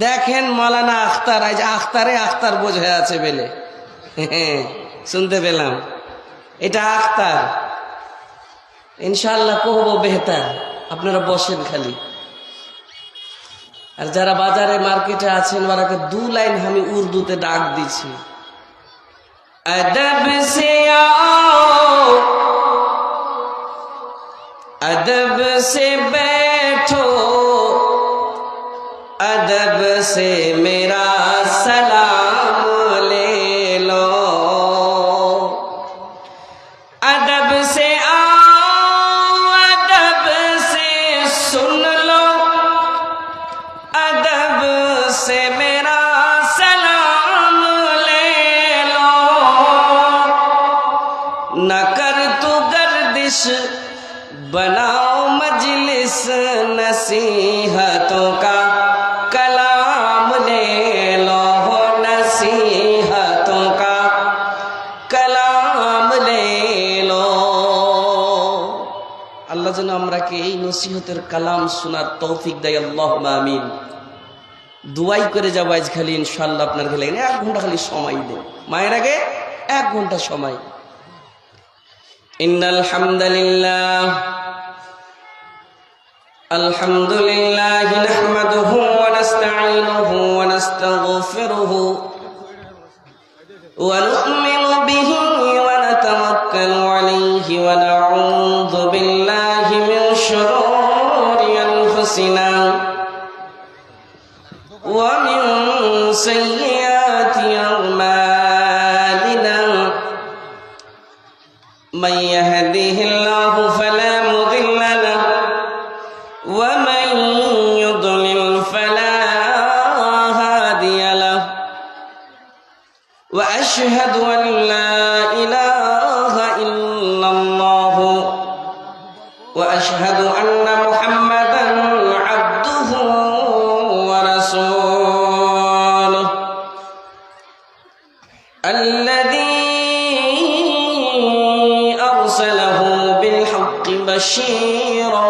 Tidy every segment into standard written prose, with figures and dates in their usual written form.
দেখেন মৌলানা আখতার, আজ আখতারে আখতার বোঝ হয়ে আছে বেলে শুনতে পেলাম এটা আখতার। ইনশাআল্লাহ কহবো বেহতার। আপনারা বসেন খালি। আর যারা বাজারে মার্কেটে আছেন ওরাকে 2 লাইন আমি উর্দুতে ডাক দিছি। अदब से आओ, अदब से बैठो, अदब से मेरा सलाम ले लो। अदब से आओ, अदब से सुन लो, अदब से मेरा सलाम ले लो। न कर तू गर्दिश, बनाओ मजलिस, नसीहतों का कलाम ले लो, नसीहतों का कलाम ले लो। আল্লাহ যেন আমরাকে এই নসিহতের কালাম শোনার তৌফিক দেয়, আল্লাহুম্মা আমিন। দুয়াই করে যাবো আজ খালি ইনশাআল্লাহ। আপনার খেলে 1 ঘন্টা খালি সময় দেন, মায়ের আগে 1 ঘন্টা সময়। ইন্নাল হামদালিল্লাহ, আলহামদুলিল্লাহি নাহমাদুহু ওয়া নাস্তাঈনুহু ওয়া নাস্তাগফিরুহু ওয়া নু'মিনু বিহি ওয়া নাতাওয়াক্কালু আলাইহি ওয়া নাউযু বিল্লাহি মিন শুরুরি আনফুসিনা ওয়া মিন সাইয়্যাতি আ'মালিনা। من يهده الله فلا مضل له ومن يضلل فلا هادي له وأشهد أن لا إله إلا الله وأشهد أن محمدا عبده ورسوله الذي أرسله بالحق بشيرا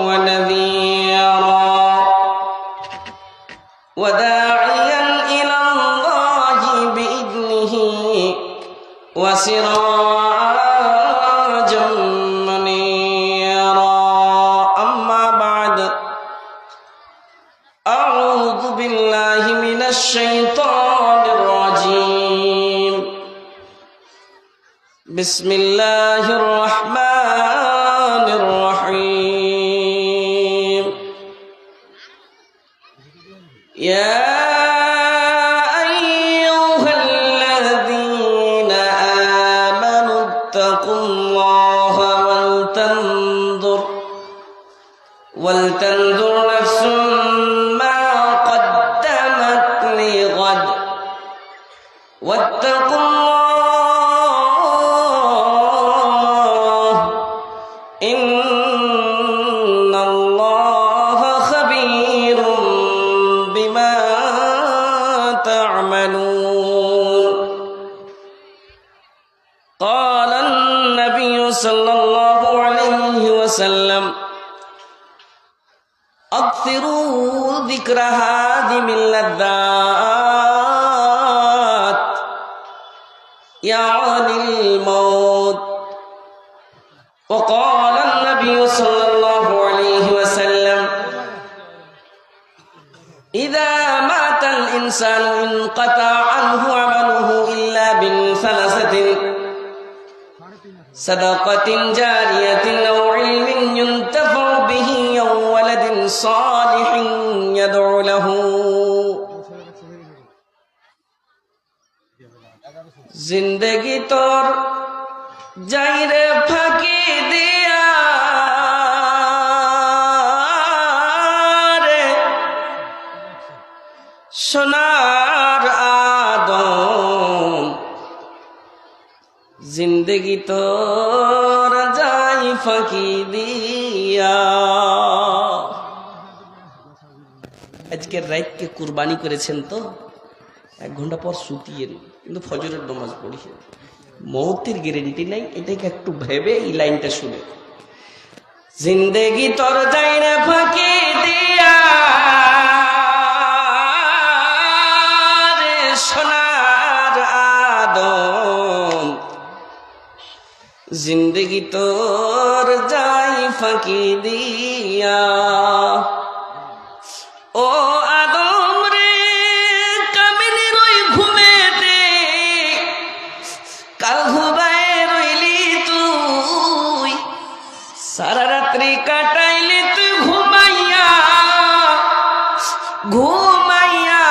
ونذيرا وداعيا إلى الله بإذنه وسراجا منيرا. أما بعد، أعوذ بالله من الشيطان الرجيم. بسم الله الرحمن الرحيم. يا أيها الذين آمنوا اتقوا الله ولتنظر نفس ما قدمت لغد واتقوا الله إن الله خبير بما تعملون. قال النبي صلى الله عليه وسلم: أكثروا ذكر هادم اللذات يعني الموت. وقال النبي صلى الله عليه وسلم: إذا مات الإنسان انقطع عنه عمله إلا من 3: صدقة جارية أو علم ينتفع به أو ولد صالح يدعو له. जिंदगी तोर जाइरे फाঁকি দিয়া রে সোনার আদম, जिंदगी तोर যাই ফাঁকি দিয়া। আজকের রাতকে কুরবানি করেছেন তো 1 ঘন্টা পর শুতিয়েন, কিন্তু ফজরের নামাজ পড়িয়ে। মৌতের গ্যারেন্টি নাই, এটাকে একটু ভেবে এই লাইনটা শুনে। জিন্দেগি তোর যাইরে ফাঁকি দিয়া জিন্দেগি তোর যাই ফাঁকি দিয়া। ও আদম রে কামিনীর ওই ঘুমেতে কাল ঘুমায় রইলি তুই, সারা রাত্রি কাটাইলি তুই ঘুমাইয়া ঘুমাইয়া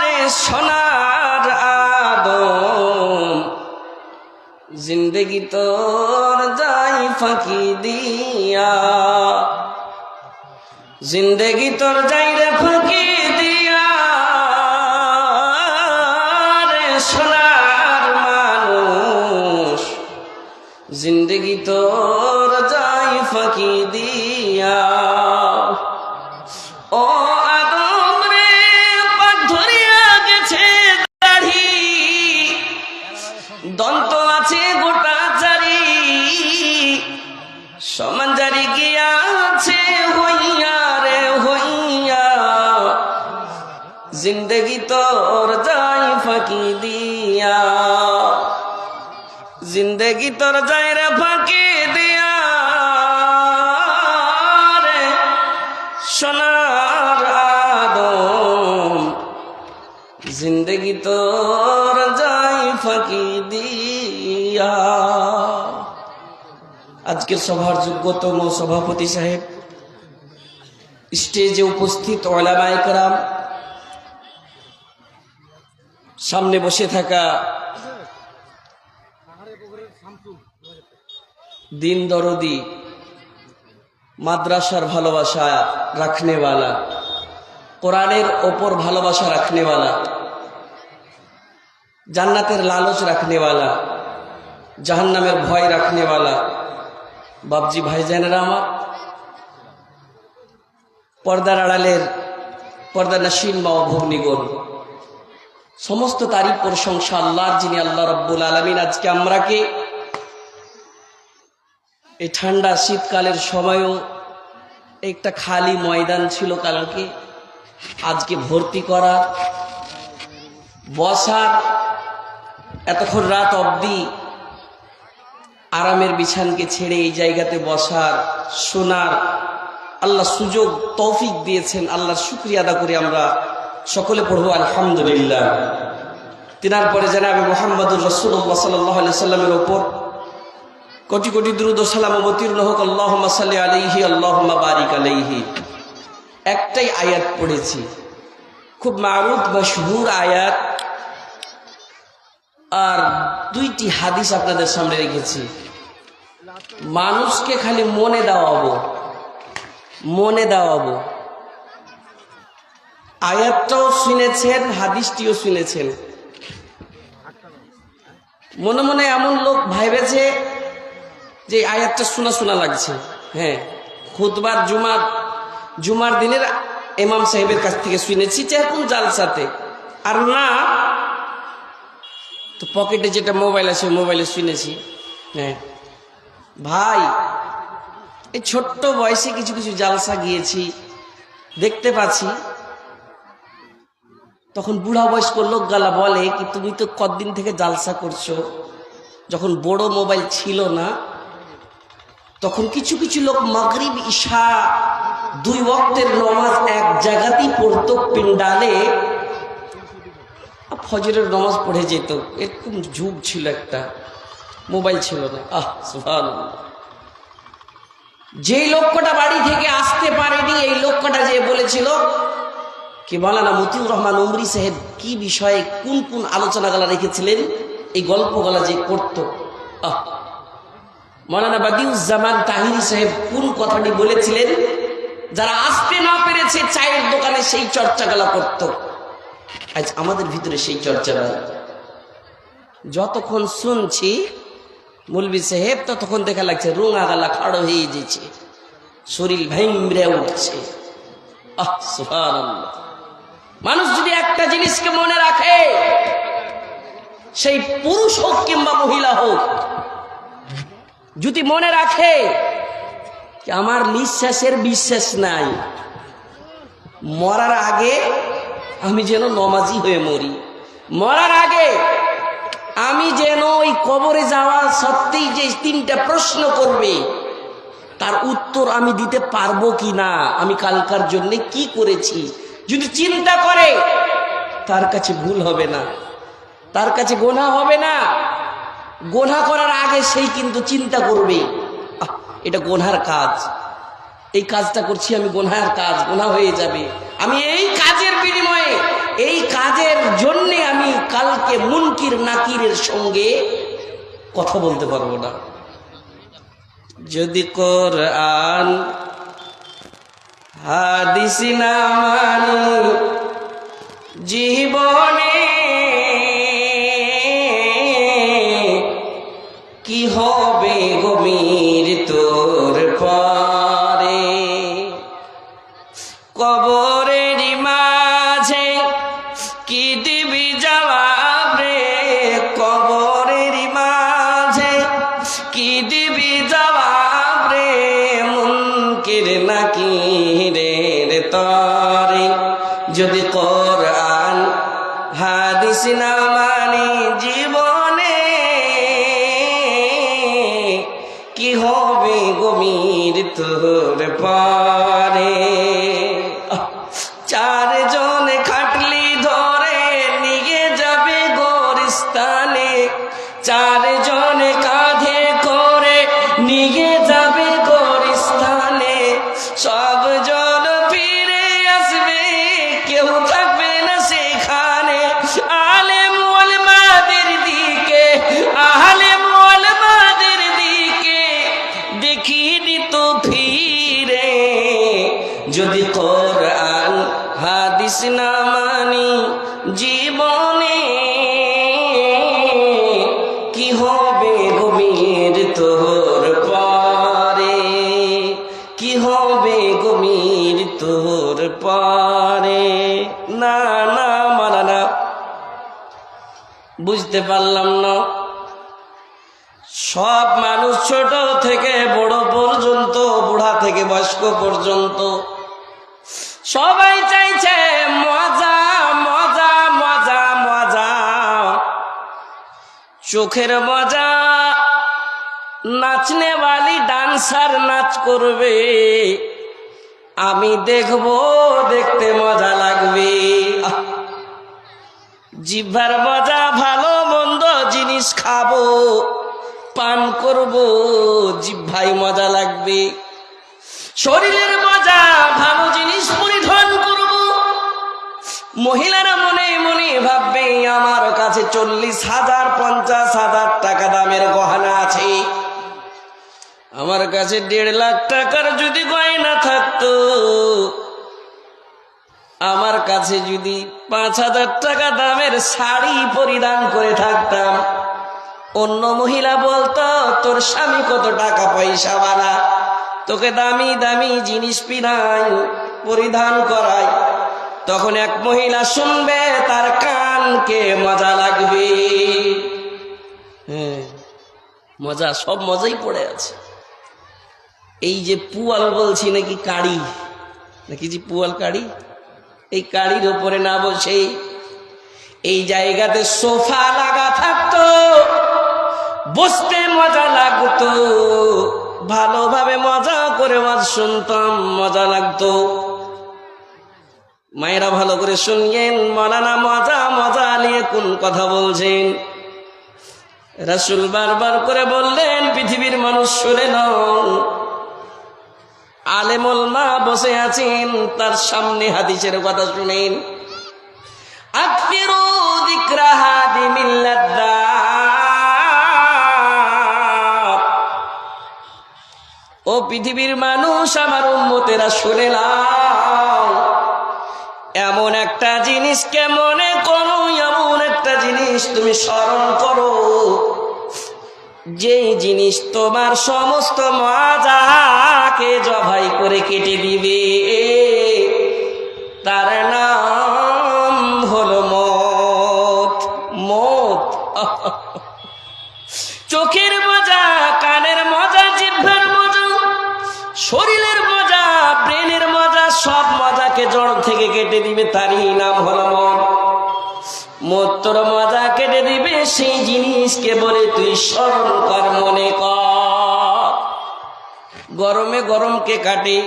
রে সোনার আদম। জিন্দেগি তোর যাই ফাঁকি দিয়া, জিন্দেগি তোর যাই রে ফাঁকি দিয়া রে সোনার মানুষ। জিন্দেগি তোর যাই ফাঁকি দিয়া। ও আদম রে পাক ধরিয়া গেছে দাড়ি, দন্ত আছে গোটা চারি, সমান জারি গিয়াছে হইয়া রে হইয়া। জিন্দেগি তোর যাই ফাঁকি দিয়া, জিন্দেগি তোর যাই রে ফাঁকি দিয়া রে সোনার আদম। জিন্দেগি তোর যাই ফাঁকি দিয়া। আজকের সভার যোগ্যতম সভাপতি সাহেব, স্টেজে উপস্থিত ওলামায়ে কেরাম, সামনে বসে থাকা দিন দরদি, মাদ্রাসার ভালোবাসা রাখনেওয়ালা, কোরআনের ওপর ভালোবাসা রাখনেওয়ালা, জান্নাতের লালচ রাখনেওয়ালা, জাহান্নামের ভয় রাখনেওয়ালা বাবজি ভাইজানেরা আমার, পর্দার আড়ালের পর্দা নাশিন মা ও ভগ্নীগণ, সমস্ত তারিফ প্রশংসা আল্লাহর, যিনি আল্লাহ রাব্বুল আলামিন আজকে আমরাকে এই ঠান্ডা শীতকালের সময়ও একটা খালি ময়দান ছিল কালকে, আজকে ভর্তি করা, বসার, এতক্ষণ রাত অবধি আরামের বিছানকে ছেড়ে এই জায়গাতে বসার, শোনার আল্লাহ সুযোগ তৌফিক দিয়েছেন। আল্লাহর শুকরিয়া আদা করে আমরা সকলে পড়ব আলহামদুলিল্লাহ। তিনার পরে জনাবে মুহাম্মদুর রাসূলুল্লাহ সাল্লাল্লাহু আলাইহি সাল্লামের ওপর কোটি কোটি দুরূদ ও সালাম অবতীর্ণ হোক। আল্লাহুম্মা সাল্লি আলাইহি আল্লাহুম্মা বারিক আলাইহি। একটাই আয়াত পড়েছি, খুব মারুফ মাশহুর আয়াত, আর দুইটি হাদিস আপনাদের সামনে রেখেছি। মানুষকে খালি মনে দেওয়াবো, মনে দেওয়াবো। আয়াতটাও শুনেছেন, হাদিসটিও শুনেছেন। মনে মনে এমন লোক ভাইবেছে যে আয়াতটা শোনা শোনা লাগছে। হ্যাঁ, খুতবার জুমার দিনের ইমাম সাহেবের কাছ থেকে শুনেছি যেরকম জালসাতে, আর না তো পকেটে যেটা মোবাইল আছে মোবাইলে শুনেছি। হ্যাঁ ভাই, এই ছোট্ট বয়সে কিছু কিছু জালসা গিয়েছি, দেখতে পাচ্ছি। তখন বুড়া বয়স্ক লোক গালা বলে কি তুমি তো কতদিন থেকে জালসা করছো। যখন বড় মোবাইল ছিল না তখন কিছু কিছু লোক মাগরিব ইশা 2 ওয়াক্তের নামাজ এক জায়গাতেই পড়তো পিন্ডালে, ফজরের নামাজ পড়ে যেত। এরকম যুগ ছিল, একটা মোবাইল ছিল না। সুবহানাল্লাহ। যেই লোকটা বাড়ি থেকে আসতে পারেনি এই লোকটা যে বলেছিল কি মাওলানা মতিউর রহমান উমরি সাহেব কি বিষয়ে কোন কোন আলোচনাগুলো রেখেছিলেন, এই গল্পগুলো যে করত। মাওলানা বাদিউজ্জামান তাহিরি সাহেব কোন কথাটি বলেছিলেন, যারা আসতে না পেরেছে চায়ের দোকানে সেই চর্চাগুলো করত। আজ আমাদের ভিতরে সেই চর্চা নাই। যতক্ষণ শুনছি মৌলভী সাহেব ততক্ষণ দেখা লাগছে রোঙা গালা খাড়ো হয়ে যেছে, শরীর ভেঙে উঠছে। সুবহানাল্লাহ। মানুষ যদি একটা জিনিসকে মনে রাখে, সেই পুরুষ হোক কিংবা মহিলা হোক, যদি মনে রাখে যে আমার নিঃশ্বাসের বিশ্বাস নাই, মরার আগে আমি যেন নমাজি হয়ে মরি, মরার আগে আমি যেন ওই কবরে যাওয়া সত্যিই যে 3টা প্রশ্ন করবে তার উত্তর আমি দিতে পারবো কি না, আমি কালকার জন্য কি করেছি, যদি চিন্তা করে তার কাছে ভুল হবে না, তার কাছে গোনা হবে না। গোনা করার আগে সেই কিন্তু চিন্তা করবে এটা গোনার কাজ, এই কাজটা করছি আমি, গোনার কাজ, গোনা হয়ে যাবে, আমি এই কাজের বিনিময়ে, এই কাজের জন্যে আমি কালকে মুনকির নাকিরের সঙ্গে কথা বলতে পারবো না। যদি কোরআন হাদিস না মানি জীবনে কি হবে গভীর তোর পরে, কবরের মাঝে কি দিবি জবাব রে, কবরের মাঝে কি দিবি জবাব রে, মুনকির নাকিরের তরে। যদি কোরআন হাদিস না মানি জীবনে কি হবে গভীর তোর পরে। 4 জন খাটলি ধরে নিয়ে যাবে গোরস্থানে, 4 জন কাঁধে করে নিয়ে যাবে গোরস্থানে, সব জন ফিরে আসবে কেউ থাকবে না সেখানে। আলেম ওলামাদের দিকে, আলেম ওলামাদের দিকে দেখিয়ে দিত ফিরে। যদি কোরআন হাদিস না মানি জীবনে কি হবে গভীর তোর পরে, কি হবে গভীর তোর পরে। না না মানা, বুঝতে পারলাম না। সব মানুষ ছোট থেকে বড় পর্যন্ত, বুড়া থেকে বয়স্ক পর্যন্ত সবাই চাইছে মজা মজা মজা মজা, চোখের মজা। নাচনে वाली ডান্সার নাচ করবে, আমি দেখবো, দেখতে মজা লাগবে। জিহ্বার মজা, ভালো মন্দ জিনিস খাবো, পান করব, জিহ্বাই মজা লাগবে। শরীরের মজা, ভালো জিনিস পরিধান করব। মহিলারা মনে মনে ভাববে আমার কাছে 40,000 50,000 টাকা দামের গহনা আছে, আমার কাছে 1.5 লাখ টাকার যদি গয়না থাকতো, আমার কাছে যদি 5,000 টাকা দামের শাড়ি পরিধান করে থাকতাম, অন্য মহিলা বলতো তোর স্বামী কত টাকা পয়সা বালা, তোকে দামি দামি জিনিস পিনাই, পরিধান করাই। তখন এক মহিলা শুনবে, তার কানকে মজা লাগবে। হ্যাঁ, মজা, সব মজাই পড়ে আছে। এই যে পুয়াল বলছি নাকি কাড়ি, নাকি যে পুয়াল কাড়ি, এই কাড়ির ওপরে না বসে এই জায়গাতে সোফা লাগা থাকতো, বসতে মজা লাগতো, ভালোভাবে মজা করে ওয়াজ শুনতাম, মজা লাগতো। মায়েরা ভালো করে শুনলেন, মৌলানা মজা মজা নিয়ে কোন কথা বলছেন। রাসূল বারবার করে বললেন, পৃথিবীর মানুষ শুনে নাও, আলেম ওলামা বসে আছেন, তার সামনে হাদিসের কথা শুনেন। আকফিরু যিকরা হাদিমিল লাদ্দাত, ও পৃথিবীর মানুষ, আমার উম্মতেরা শুনে নাও, এমন একটা জিনিসকে মনে করো, এমন একটা জিনিস তুমি স্মরণ করো, যে জিনিস তোমার সমস্ত মজাকে জবাই করে কেটে দিবে, তার নাম হলো মত। মত। চোখের মজা, কানের মজা, জিহ্বার মজা, শরীরের মজা, ব্রেনের মজা, সব মজাকে জড় থেকে কেটে দিবে, তারই নাম হলো মত। তোর মজা কেটে দিবে সেই জিনিসকে বলে তুই স্মরণ কর, মনে কর। গরমে গরমকে কাটে,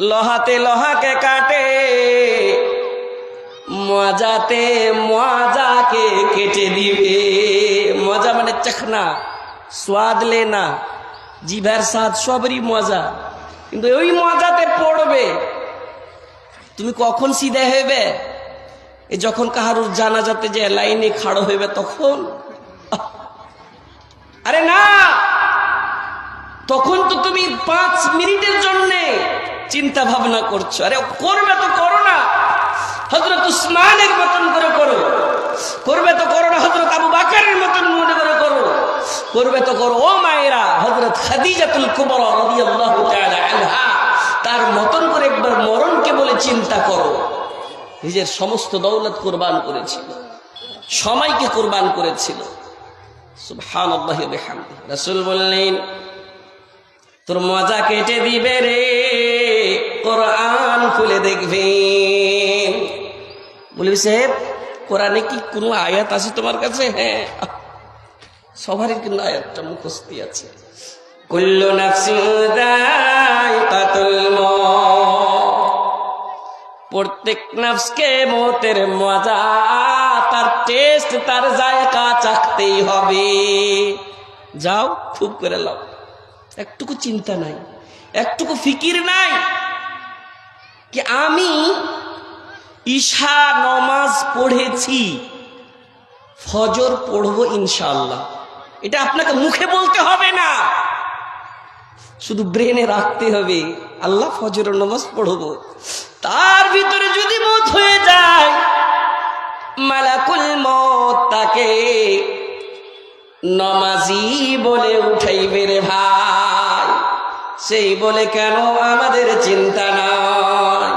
লোহাতে লোহাকে কাটে, মজাতে মজাকে কেটে দিবে। মজা মানে চখনা, স্বাদ লেনা, জিভার স্বাদ সবরই মজা, কিন্তু ওই মজাতে পড়বে তুমি কখন সিধা হইবে? এই যখন কাহারুর জানাজাতে যে লাইনে খাড়ো হইবে তখন? আরে না, তখন তো তুমি 5 মিনিটের জন্য চিন্তা ভাবনা করছো। আরে করবে তো করো না, হযরত উসমানের মতন করে করো। করবে তো করো না, হযরত আবু বকরের মতন মনে করে করো। করবে তো করো ও মায়েরা, হযরত খাদিজাতুল কুবরা রাদিয়াল্লাহু তাআলা আনহা তার মতন করে একবার মরণকে বলে চিন্তা করো। নিজের সমস্ত দৌলত কুরবান করেছিল, সময়কে কুরবান করেছিল। সুবহানাল্লাহি ওয়া বিহামদিহি। রাসূল বললেন তোর মজা কেটে দিবে রে, কোরআন খুলে দেখবেন। বলি সাহেব কোরআনে কি কোনো আয়াত আছে তোমার কাছে? হ্যাঁ, সবারই কিন্তু আয়াতটা মুখস্থ আছে। কুল্লু নাফসিন যায়কাতুল মউত, প্রত্যেক নফসকে মৌতের মজা, তার টেস্ট, তার জায়গা চাখতেই হবে। যাও খুব করে লাও, একটুকু চিন্তা নাই, একটুকু ফিকির নাই কি আমি ঈশা নামাজ পড়েছি, ফজর পড়বো ইনশাআল্লাহ। এটা আপনাকে মুখে বলতে হবে না, শুধু ব্রেনে রাখতে হবে আল্লাহ ফজর নামাজ পড়বো। তার ভিতরে যদি মত হয়ে যায়, মালাকুল মত তাকে নামাজি বলে উঠাইবে রে ভাই। সেই বলে কেন আমাদের চিন্তা নাই?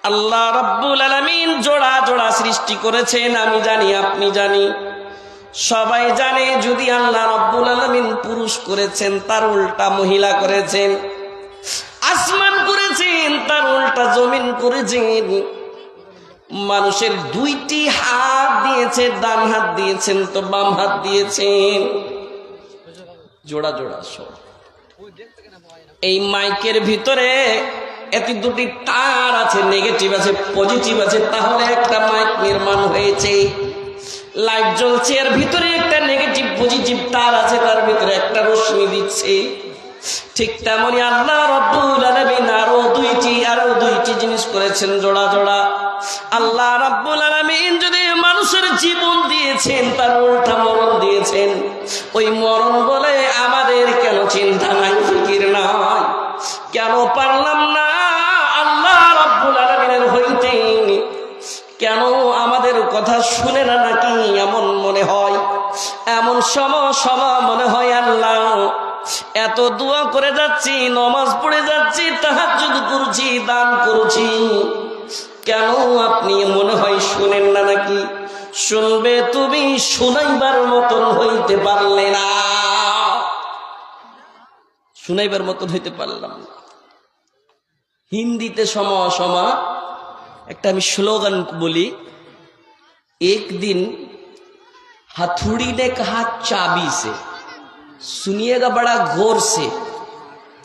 আল্লাহ রাব্বুল আলামিন জোড়া জোড়া সৃষ্টি করেছেন, আমি জানি, আপনি জানি, সবাই জানে। যদি আল্লাহ রাব্বুল আলামিন পুরুষ করেছেন, তার উল্টা মহিলা করেছেন। আসমান করেছেন, তার উল্টা জমিন করেছেন। মানুষের 2টি হাত দিয়েছে, ডান হাত দিয়েছেন তো বাম হাত দিয়েছেন, জোড়া জোড়া সব। এই মাইকের ভিতরে এত 2টি তার আছে, নেগেটিভ আছে, পজিটিভ আছে, তাহলে একটা মাইক নির্মাণ হয়েছে। লাইট জ্বলছে, এর ভিতরে একটা নেগেটিভ পজিটিভ তার আছে, তার ভিতরে একটা রশ্মি দিচ্ছে। ঠিক তেমনি আল্লাহ রাব্বুল আলামিন আরো 2টি জিনিস করেছেন জোড়া জোড়া। আল্লাহ রাব্বুল আলামিন যদি মানুষের জীবন দিয়েছেন, তার উল্টা মরণ দিয়েছেন। ওই মরণ বলে আমাদের কেন চিন্তা নাই, ফিকির নাই? কেন পারলাম না আল্লাহ রাব্বুল আলামিনের হইতে? কেন আমাদের কথা শুনে না নাকি এমন মনে হয়? এমন সময় মনে হয় আল্লাহ এত দোয়া করে যাচ্ছি, নামাজ পড়ে যাচ্ছি, তাহাজ্জুদ করছি, দান করছি, কেন আপনি মনে হয় শুনেন না নাকি? শুনবে তুমি, শুনাইবার মতন হইতে পারলে না। শুনাইবার মতন হইতে পারলাম না। হিন্দিতে সমা একটা আমি স্লোগান বলি, एक दिन हथौड़ी ने कहा चाबी से। सुनिएगा बड़ा गौर से,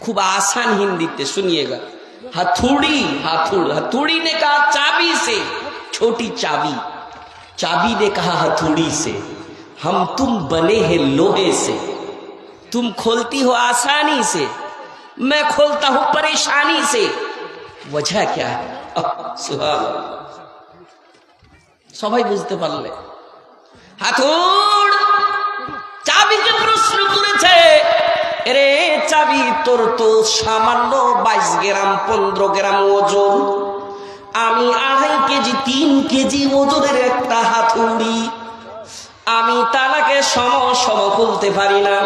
खूब आसान हिंदी ते सुनिएगा। हथौड़ी ने कहा चाबी से, छोटी चाबी। चाबी ने कहा हथौड़ी से, हम तुम बने हैं लोहे से। तुम खोलती हो आसानी से, मैं खोलता हूं परेशानी से। वजह क्या है? सुभान अल्लाह। সবাই বুঝতে পারলে? হাতুড় চাবিকে প্রশ্ন করেছে, এরে চাবি তোর তো সামান্য 22 গ্রাম 15 গ্রাম ওজন, আমি 2.5 কেজি 3 কেজি ওজনের একটা হাতুড়ি, আমি তালাকে সম খুলতে পারি না।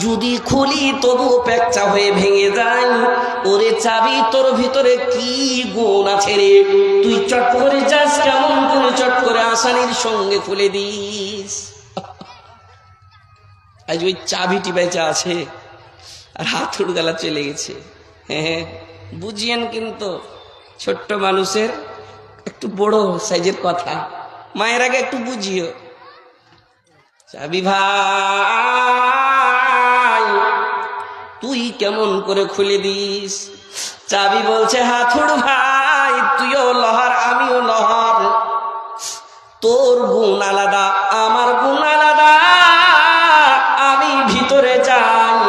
যদি খুলি তবু প্যাকচা হয়ে ভেঙে যায়। ওরে চাবি, তোর ভিতরে কি গুণ আছে রে? তুই চট করে যাস, কেমন করে চট করে আসানির সঙ্গে খুলে দিস। আজ ওই চাবিটি বেঁচে আছে আর হাতুড় গালা চলে গেছে। হ্যাঁ, বুঝিয়েন কিন্তু ছোট্ট মানুষের একটু বড় সাইজের কথা। মায়ের আগে একটু বুঝিও। চাবি ভাই তুই কেমন করে খুলে দিস? চাবি বলছে হাতুড় ভাই তুইও লহার আমিও লহার, তোর গুণ আলাদা আমার গুণ আলাদা, আমি ভিতরে যাই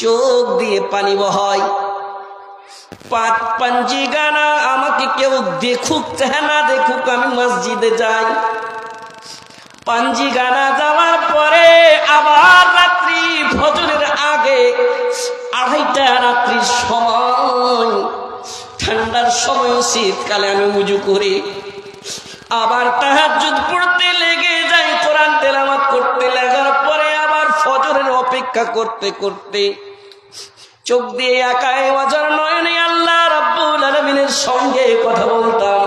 চোখ দিয়ে পানি বহাই, পাঞ্জি গানা আমাকে কেউ দেখুক চাহে না দেখুক, আমি মসজিদে যাই। পাঞ্জি গানা যাওয়ার পরে আবার রাত্রি ফজরের আগে 2:30 রাত্রির সময়, ঠান্ডার সময় শীতকালে আমি উজু করি, আবার তাহাজ্জুদ পড়তে লেগে যাই, কোরআন তেলাওয়াত করতে লাগার পরে আবার ফজরের অপেক্ষা করতে করতে চোখ দিয়ে একাই ওয়াজার নয়নে আল্লাহ রাব্বুল আলামিনের সঙ্গে কথা বলতাম।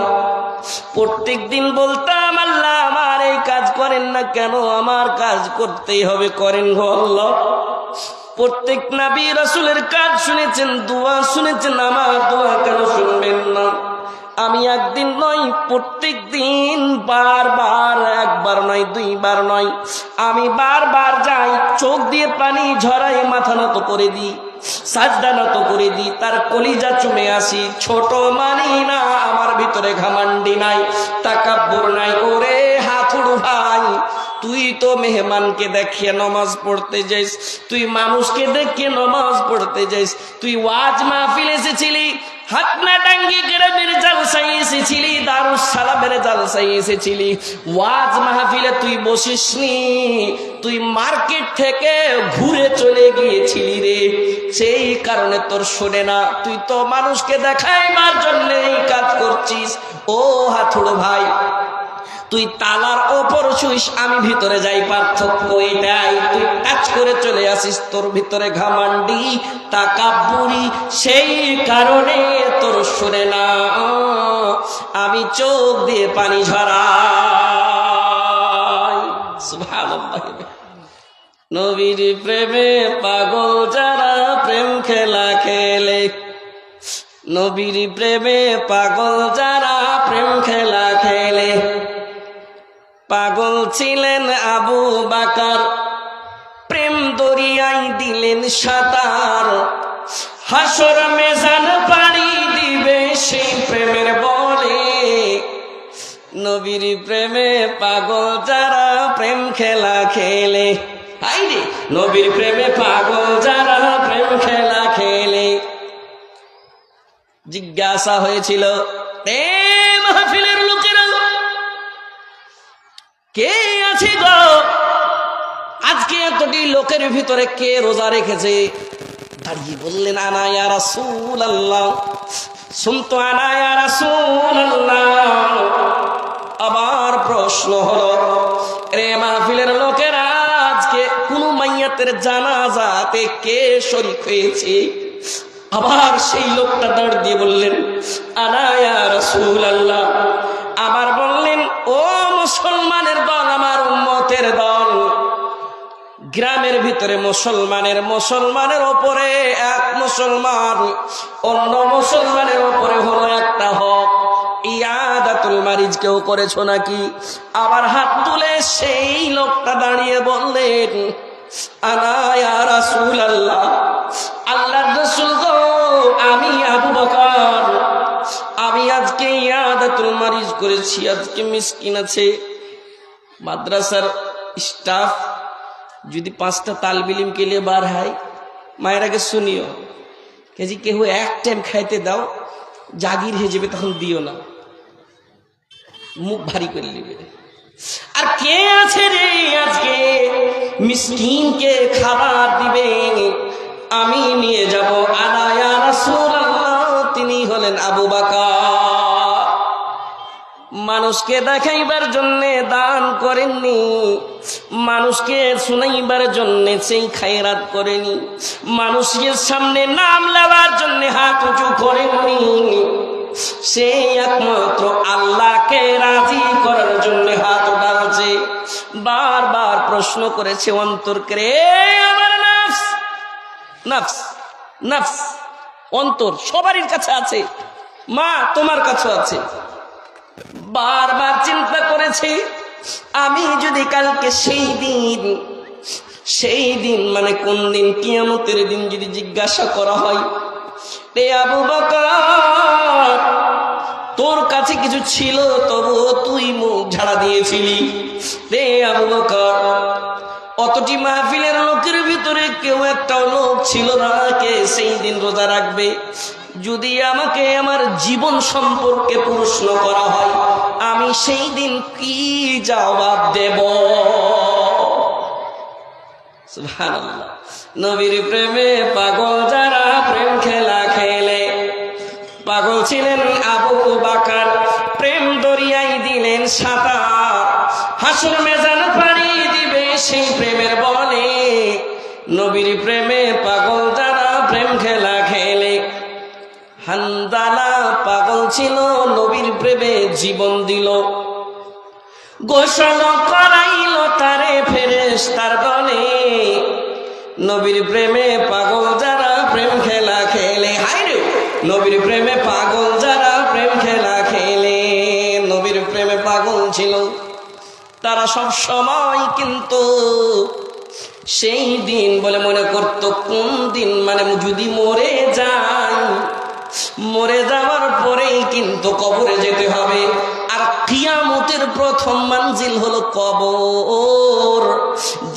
প্রত্যেক দিন বলতাম আল্লাহ আমার এই কাজ করেন না কেন, আমার কাজ করতেই হবে, করেন গো আল্লাহ। প্রত্যেক নবী রাসূলের কাজ শুনেছেন, দোয়া শুনেছেন, আমার দোয়া কেন শুনবেন না? আমি একদিন নয় প্রত্যেক দিন বারবার, একবার নয় দুইবার নয়, আমি বারবার যাই, চোখ দিয়ে পানি ঝরাই, মাথা নত করে দিই, সাজদা নত করে দিই, তার কলিজা চুমে আসি। ছোট মানি না, আমার ভিতরে ঘামান্ডি নাই, তাকাব্বুর নাই। ওরে হাতুড় ভাই তুই তো মেহমানকে দেখিয়ে নমাজ পড়তে যাইস, তুই মানুষকে দেখিয়ে নমাজ পড়তে যাইস, তুই ওয়াজ মাহফিল এসেছিলি, হাটনাডাঙ্গি গ্রামের জালসায় এসেছিলি, দারুস সালামের জালসায় এসেছিলি, ওয়াজ মাহফিলে তুই বসিসনি, তুই মার্কেট থেকে ঘুরে চলে গিয়েছিলি রে, সেই কারণে তোর শোনে না। তুই তো মানুষকে দেখাইবার জন্য এই কাজ করছিস। ও হাতুড় ভাই তুই তালার ওপর শুইস, আমি ভিতরে যাই, পার্থক্য এটাই। তুই টাচ করে চলে আসিস, তোর ভিতরে ঘামান্ডি তাকাব্বুরি, সেই কারণে তোর শুনে না, আমি চোখ দিয়ে পানি ঝরাই। সুবহানাল্লাহ। নবীর প্রেমে পাগল যারা প্রেম খেলা খেলে, নবীর প্রেমে পাগল যারা প্রেম খেলা খেলে। পাগল ছিলেন আবু বাকার, প্রেম দরিয়ায় দিলেন সাঁতার, হাসর মেজান পাড়ি দিবে সেই প্রেমের বলে। নবীর প্রেমে পাগল যারা প্রেম খেলা খেলে, হাইরে নবীর প্রেমে পাগল যারা প্রেম খেলা খেলে। জিজ্ঞাসা হয়েছিল মাহফিলের লোকেরা কে আছে গো আজকে এতটি লোকের ভিতরে কে রোজা রেখেছে? দাঁড়িয়ে বললেন আনা ইয়া রাসূলুল্লাহ, শুনতো আনা ইয়া রাসূলুল্লাহ। আবার প্রশ্ন হলো রে মাহফিলের লোকেরা আজকে কোন মাইয়াতের জানাজাতে কে শরীক হয়েছে? আবার সেই লোকটা দাঁড় দিয়ে বললেন আনা ইয়া রাসূলুল্লাহ। আবার বললেন ও মুসলমানের দল, আমার উম্মতের দল, গ্রামের ভিতরে মুসলমানের ওপরে এক মুসলমান অন্য মুসলমানের ওপরে হলো একটা হক, ইয়াদাতুল মারিজ কেউ করেছো নাকি? আবার হাত তুলে সেই লোকটা দাঁড়িয়ে বললেন আনা ইয়া রাসূলুল্লাহ, আল্লাহর রাসূল গো, আমি আবু বকর, আমি আজকে ইয়াদাতুল মারিজ করেছি। আজকে মিসকিন আছে, মাদ্রাসার স্টাফ যদি 5টা তালবে ইলমকে নিয়ে বার হয়, মায়ের আগে শুনিও কেজি কেউ এক টাইম খাইতে দাও, জাগির হয়ে যাবে তখন দিও না, মুখ ভারী করে নেবে। আর কে আছে রে আজকে মিসকিনকে খাবার দিবে? আমি নিয়ে যাব আনা ইয়া রাসূলুল্লাহ। তিনি হলেন আবু বকর। মানুষকে দেখাইবার জন্য দান করেননি, মানুষকে শুনাইবার জন্য সেই খায়রাত করেনি, মানুষের সামনে নাম নেওয়ার জন্য হাত উঁচু করেননি, সেই একমাত্র আল্লাহকে রাজি করার জন্য হাত উঠাচ্ছে। বারবার প্রশ্ন করেছে অন্তরকে, রে আমার নফস, নফস, নফস, অন্তর সবারই কাছে আছে, মা তোমার কাছে আছে, বারবার চিন্তা করেছি, আমি যদি কালকে সেই দিন মানে কোন দিন, কিয়ামতের দিন যদি জিজ্ঞাসা করা হয়, রে আবু বকর তোর কাছে কিছু ছিল তবুও তুই মুখ ঝাড়া দিয়েছিলি, রে আবু বকর অতটি মাহফিলের লোকের ভিতরে কেউ একটা লোক ছিল না কে সেই দিন রোজা রাখবে? যদি আমাকে আমার জীবন সম্পর্কে প্রশ্ন করা হয়, আমি সেই দিন কি জবাব দেব? সুবহানাল্লাহ। নবীর প্রেমে পাগল যারা প্রেম খেলা খেলে, পাগল ছিলেন আবু বকর, প্রেম দরিয়ায় দিলেন সাঁতার, হাসর মেজান পাড়ি দিবে সেই প্রেমের বনে। নবীর প্রেমে পাগল যারা প্রেম খেলা খেলে, হানজালা পাগল ছিল, নবীর প্রেমে জীবন দিল, গোসল করাইল তারে ফেরেশতার দলে। নবীর প্রেমে পাগল যারা প্রেম খেলা খেলে, হায়রে নবীর প্রেমে পাগল যারা প্রেম খেলা খেলে, নবীর প্রেমে পাগল ছিল তারা সব সময় কিন্তু সেই দিন বলে মনে করত, কোন দিন মানে যদি মরে যায়, মরে যাওয়ার পরেই কিন্তু কবরে যেতে হবে। আর কিয়ামতের প্রথম মঞ্জিল হলো কবর,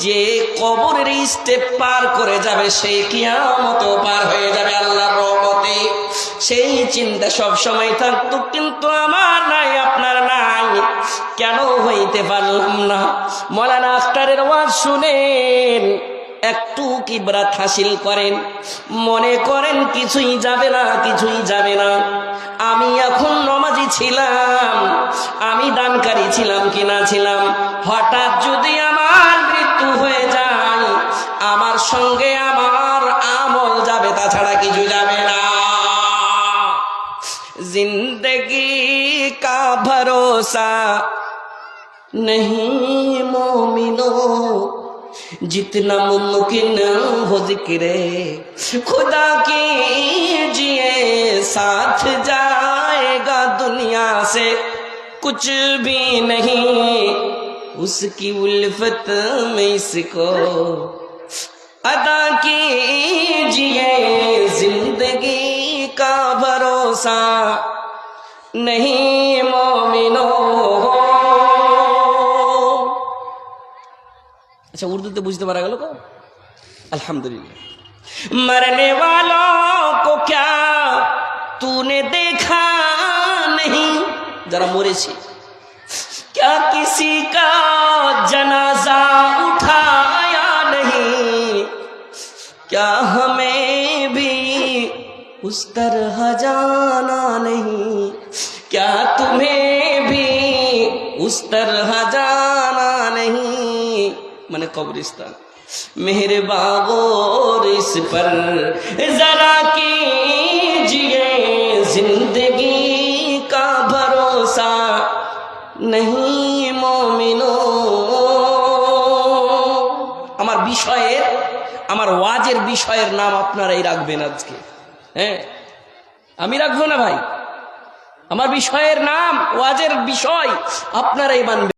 যে কবরের স্টেপ পার করে যাবে সেই কিয়ামতও পার হয়ে যাবে আল্লাহর রহমতে। সেই চিন্তা সব সময় থাকতো, কিন্তু আমার নাই, আপনার নাই, কেন হইতে পারলাম না? মৌলানা আখতারের ওয়াজ শুনেন, একটু কিবরাত হাসিল করেন, মনে করেন কিছুই যাবে না, কিছুই যাবে না। আমি এখন নমাজি ছিলাম, আমি দানকারী ছিলাম কিনা ছিলাম, হঠাৎ যদি আমার মৃত্যু হয়ে যায়, আমার সঙ্গে আমার আমল যাবে, তাছাড়া কিছু যাবে না। जिंदगी का भरोसा नहीं मोमिनो, जितना मुमकिन हो जिक्रे खुदा कीजिए, साथ जाएगा दुनिया से कुछ भी नहीं, उसकी उल्फत में इसको अदा कीजिए, जिंदगी का भरोसा नहीं मोमिनो। अच्छा उर्दूতে বুঝতে পারা গেল তো? अल्हम्दुलिल्लाह। मरने वालों को क्या तूने देखा नहीं, जरा मरेছি, क्या किसी का जनाजा उठाया नहीं, क्या हमें भी उस तरह जाना नहीं, क्या तुम्हें भी उस तरह जाना नहीं, माने कब्रिस्तान। मेहरबान इस पर जरा कीजिए, जिंदगी का भरोसा नहीं मोमिनो। আমার বিষয়ের, আমার ওয়াজের বিষয়ের নাম আপনারাই রাখবেন আজকে। হ্যাঁ, আমি রাখবো না ভাই, আমার বিষয়ের নাম, ওয়াজের বিষয় আপনারাই মানবেন।